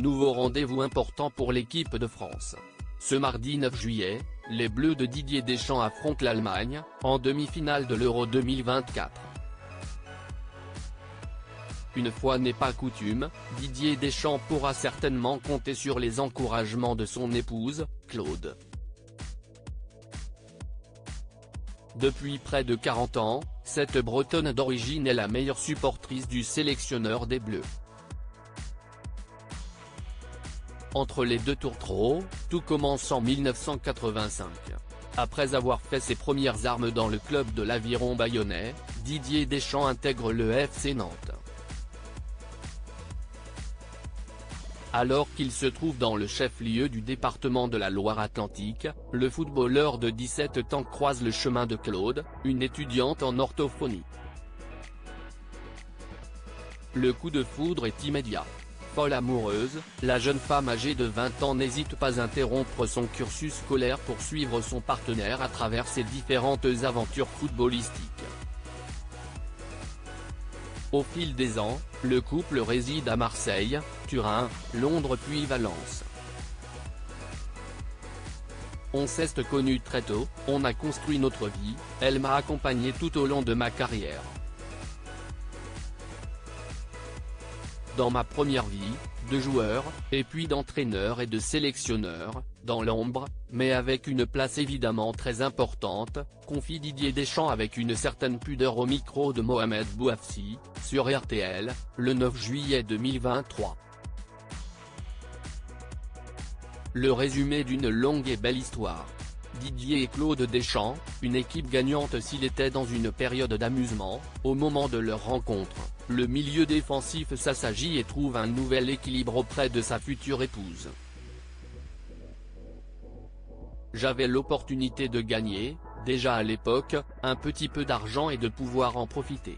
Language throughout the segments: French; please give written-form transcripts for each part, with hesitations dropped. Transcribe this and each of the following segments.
nouveau rendez-vous important pour l'équipe de France. Ce mardi 9 juillet, les Bleus de Didier Deschamps affrontent l'Allemagne, en demi-finale de l'Euro 2024. Une fois n'est pas coutume, Didier Deschamps pourra certainement compter sur les encouragements de son épouse, Claude. Depuis près de 40 ans, cette Bretonne d'origine est la meilleure supportrice du sélectionneur des Bleus. Entre les deux tourtereaux, tout commence en 1985. Après avoir fait ses premières armes dans le club de l'Aviron bayonnais, Didier Deschamps intègre le FC Nantes. Alors qu'il se trouve dans le chef-lieu du département de la Loire-Atlantique, le footballeur de 17 ans croise le chemin de Claude, une étudiante en orthophonie. Le coup de foudre est immédiat. Folle amoureuse, la jeune femme âgée de 20 ans n'hésite pas à interrompre son cursus scolaire pour suivre son partenaire à travers ses différentes aventures footballistiques. Au fil des ans, le couple réside à Marseille, Turin, Londres puis Valence. On s'est connus très tôt, on a construit notre vie, elle m'a accompagné tout au long de ma carrière. Dans ma première vie, de joueur, et puis d'entraîneur et de sélectionneur, dans l'ombre, mais avec une place évidemment très importante, confie Didier Deschamps avec une certaine pudeur au micro de Mohamed Bouafsi, sur RTL, le 9 juillet 2023. Le résumé d'une longue et belle histoire. Didier et Claude Deschamps, une équipe gagnante s'il était dans une période d'amusement, au moment de leur rencontre, le milieu défensif s'assagit et trouve un nouvel équilibre auprès de sa future épouse. J'avais l'opportunité de gagner, déjà à l'époque, un petit peu d'argent et de pouvoir en profiter.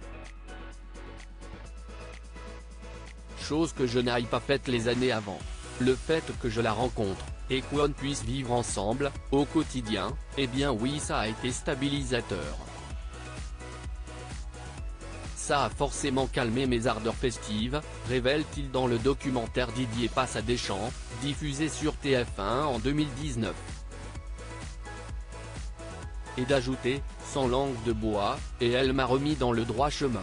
Chose que je n'aille pas faite les années avant. Le fait que je la rencontre, et qu'on puisse vivre ensemble, au quotidien, eh bien oui ça a été stabilisateur. Ça a forcément calmé mes ardeurs festives, révèle-t-il dans le documentaire Didier passe à Deschamps, diffusé sur TF1 en 2019. Et d'ajouter, sans langue de bois, et elle m'a remis dans le droit chemin.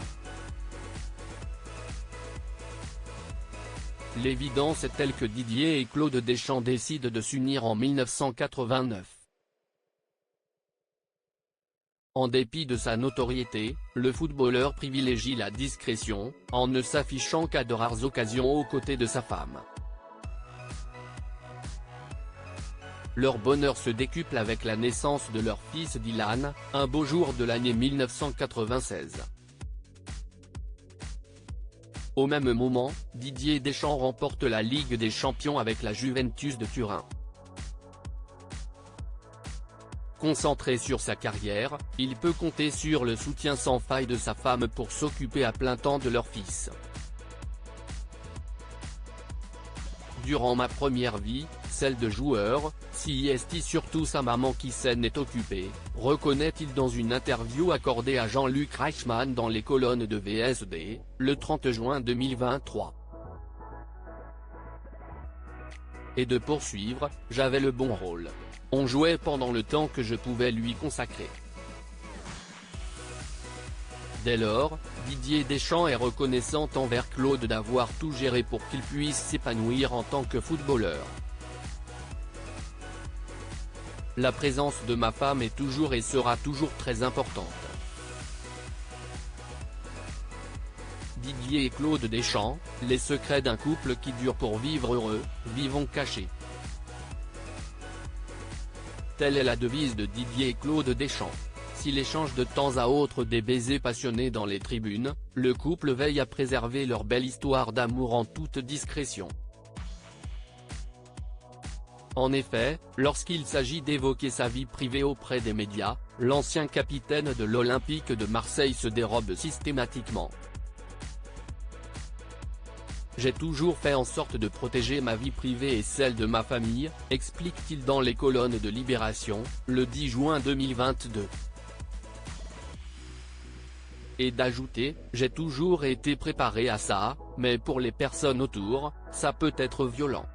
L'évidence est telle que Didier et Claude Deschamps décident de s'unir en 1989. En dépit de sa notoriété, le footballeur privilégie la discrétion, en ne s'affichant qu'à de rares occasions aux côtés de sa femme. Leur bonheur se décuple avec la naissance de leur fils Dylan, un beau jour de l'année 1996. Au même moment, Didier Deschamps remporte la Ligue des Champions avec la Juventus de Turin. Concentré sur sa carrière, il peut compter sur le soutien sans faille de sa femme pour s'occuper à plein temps de leur fils. Durant ma première vie, celle de joueur, si est surtout sa maman qui s'en est occupée, reconnaît-il dans une interview accordée à Jean-Luc Reichmann dans les colonnes de VSD, le 30 juin 2023. Et de poursuivre, j'avais le bon rôle. On jouait pendant le temps que je pouvais lui consacrer. Dès lors, Didier Deschamps est reconnaissant envers Claude d'avoir tout géré pour qu'il puisse s'épanouir en tant que footballeur. La présence de ma femme est toujours et sera toujours très importante. Didier et Claude Deschamps, les secrets d'un couple qui dure pour vivre heureux, vivons cachés. Telle est la devise de Didier et Claude Deschamps. S'il échange de temps à autre des baisers passionnés dans les tribunes, le couple veille à préserver leur belle histoire d'amour en toute discrétion. En effet, lorsqu'il s'agit d'évoquer sa vie privée auprès des médias, l'ancien capitaine de l'Olympique de Marseille se dérobe systématiquement. J'ai toujours fait en sorte de protéger ma vie privée et celle de ma famille, explique-t-il dans les colonnes de Libération, le 10 juin 2022. Et d'ajouter, j'ai toujours été préparé à ça, mais pour les personnes autour, ça peut être violent.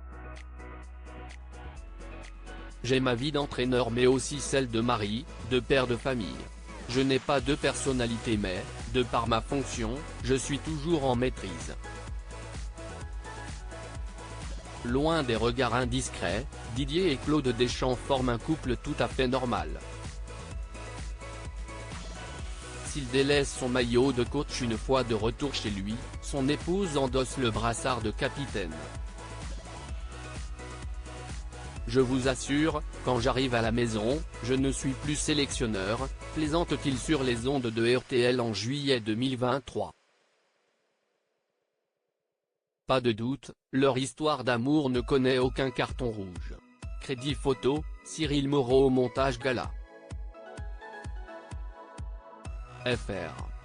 J'ai ma vie d'entraîneur mais aussi celle de mari, de père de famille. Je n'ai pas de personnalité mais, de par ma fonction, je suis toujours en maîtrise. Loin des regards indiscrets, Didier et Claude Deschamps forment un couple tout à fait normal. S'il délaisse son maillot de coach une fois de retour chez lui, son épouse endosse le brassard de capitaine. Je vous assure, quand j'arrive à la maison, je ne suis plus sélectionneur, plaisante-t-il sur les ondes de RTL en juillet 2023. Pas de doute, leur histoire d'amour ne connaît aucun carton rouge. Crédit photo, Cyril Moreau au montage gala. FR.